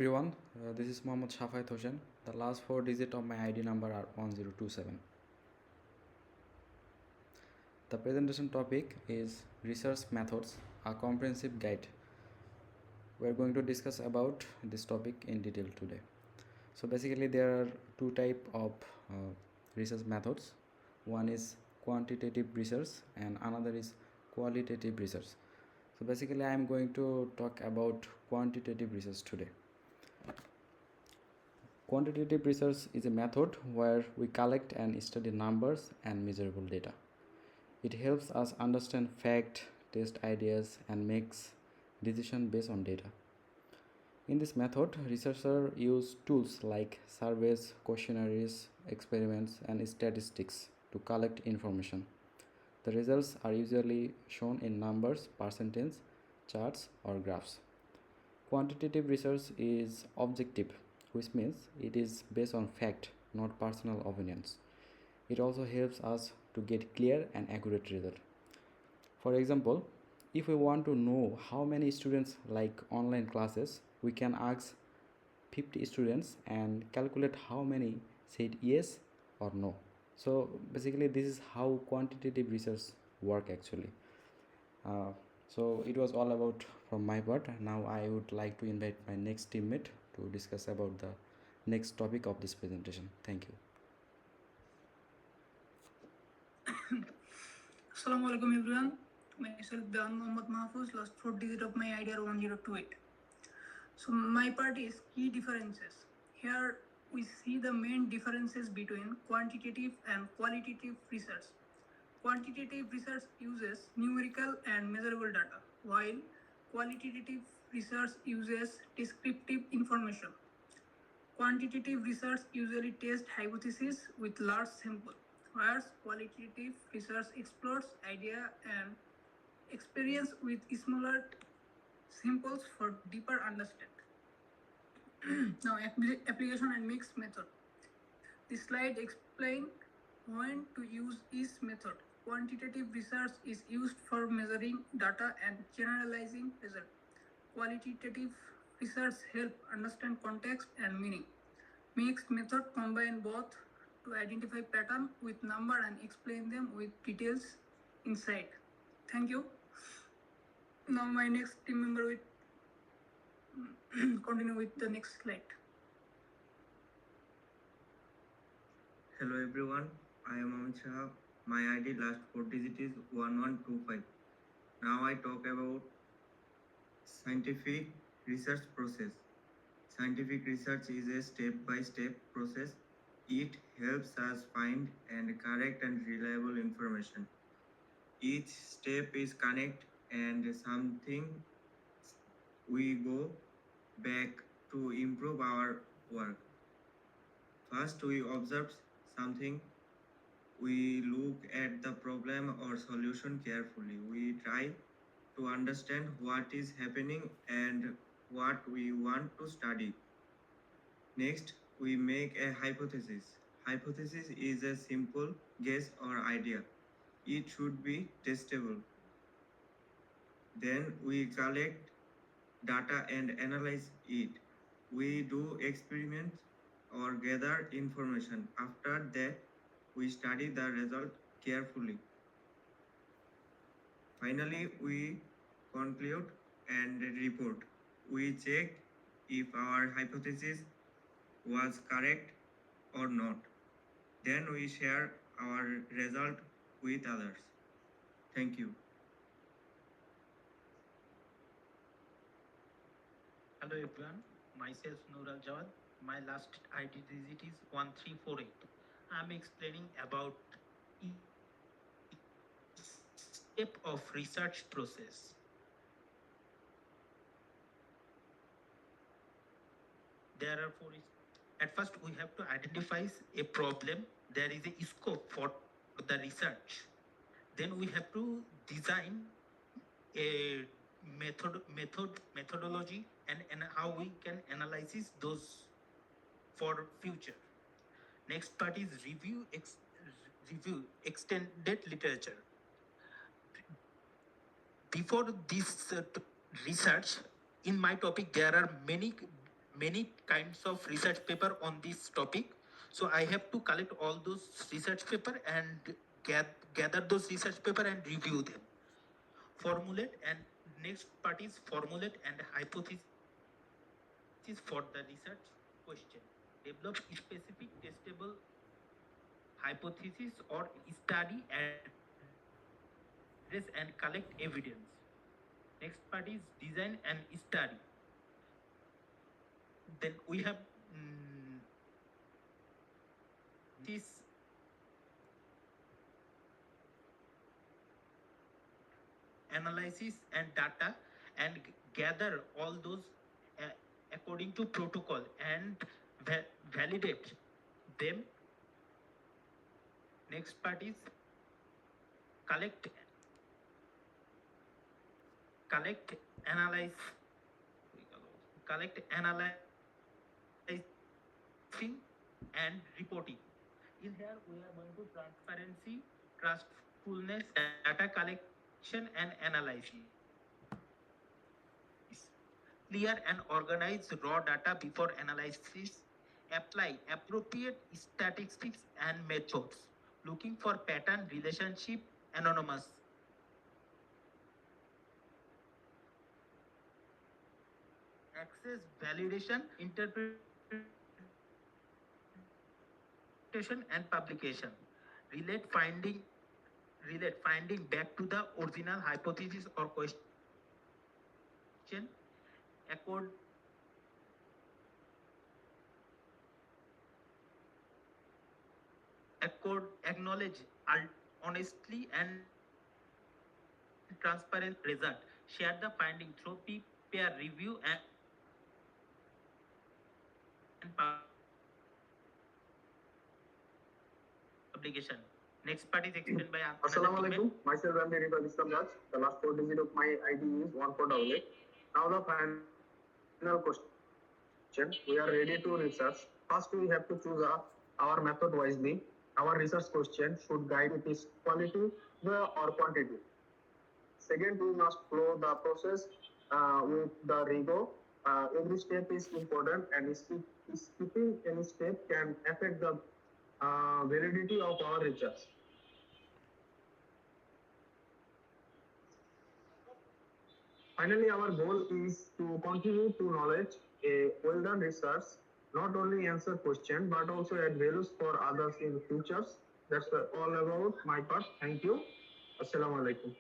Everyone, this is Mohammad Shafait Hossain. The last four digits of my ID number are 1027. The presentation topic is research methods, a comprehensive guide. We are going to discuss about this topic in detail today. So basically there are two type of research methods. One is quantitative research and another is qualitative research. So basically I am going to talk about quantitative research today. Quantitative research is a method where we collect and study numbers and measurable data. It helps us understand fact, test ideas, and makes decisions based on data. In this method, researchers use tools like surveys, questionnaires, experiments, and statistics to collect information. The results are usually shown in numbers, percentage, charts, or graphs. Quantitative research is objective, which means it is based on fact, not personal opinions. It also helps us to get clear and accurate result. For example, if we want to know how many students like online classes, we can ask 50 students and calculate how many said yes or no. So basically this is how quantitative research work actually. So it was all about from my part. Now I would like to invite my next teammate to discuss about the next topic of this presentation. Thank you. Assalamualaikum everyone. Myself Dan Mohammad Mahfouz, last four digit of my ID are 1028. So my part is key differences. Here we see the main differences between quantitative and qualitative research. Quantitative research uses numerical and measurable data, while qualitative research uses descriptive information. Quantitative research usually tests hypotheses with large sample, whereas qualitative research explores idea and experience with smaller samples for deeper understanding. Now, application and mixed method. This slide explains when to use each method. Quantitative research is used for measuring data and generalizing results. Qualitative research help understand context and meaning. Mixed method combine both to identify pattern with number and explain them with details inside. Thank you. Now my next team member will continue with the next slide. Hello everyone, I am Aman Shah. My ID last four digit is 1125. Now I talk about scientific research process. Scientific research is a step-by-step process. It helps us find and correct and reliable information. Each step is connect and something we go back to improve our work. First, we observe something. We look at the problem or solution carefully. We try to understand what is happening and what we want to study. Next, we make a hypothesis. Hypothesis is a simple guess or idea. It should be testable. Then we collect data and analyze it. We do experiments or gather information. After that, we study the result carefully. Finally, we conclude and report. We check if our hypothesis was correct or not. Then we share our result with others. Thank you. Hello everyone, myself Noor Al Jawad. My last ID digit is 1348. I'm explaining about each step of research process. There are four. At first, we have to identify a problem. There is a scope for the research. Then we have to design a methodology and how we can analyze those for future. Next part is review extended literature. Before this research, in my topic there are many many kinds of research paper on this topic. So I have to collect all those research paper and gather those research paper and review them. Formulate, and next part is formulate and hypothesis for the research question. Develop specific testable hypothesis or study, address and collect evidence. Next part is design and study. Then we have this analysis and data and gather all those according to protocol and validate them. Next part is collect, analyze, analyzing and reporting. In here we are going to transparency, trustfulness, data collection and analysis. Clear and organize raw data before analysis. Apply appropriate statistics and methods. Looking for pattern, relationship, anonymous. Access, validation, interpretation and publication. Relate finding back to the original hypothesis or question. Acknowledge honestly and transparent result. Share the finding through peer review and publication. Next part is explained by Assalamualaikum. Myself I'm Ribal Islam Raj. The last 4 digit of my ID is 1488. Now the final question. We are ready to research. First we have to choose our method wisely. Our research question should guide it is quality or quantity. Second, we must follow the process with the rigor. Every step is important, and skipping any step can affect the validity of our research. Finally, our goal is to continue to knowledge a well-done research, not only answer question, but also add values for others in the futures. That's all about my part. Thank you. Assalamu alaikum.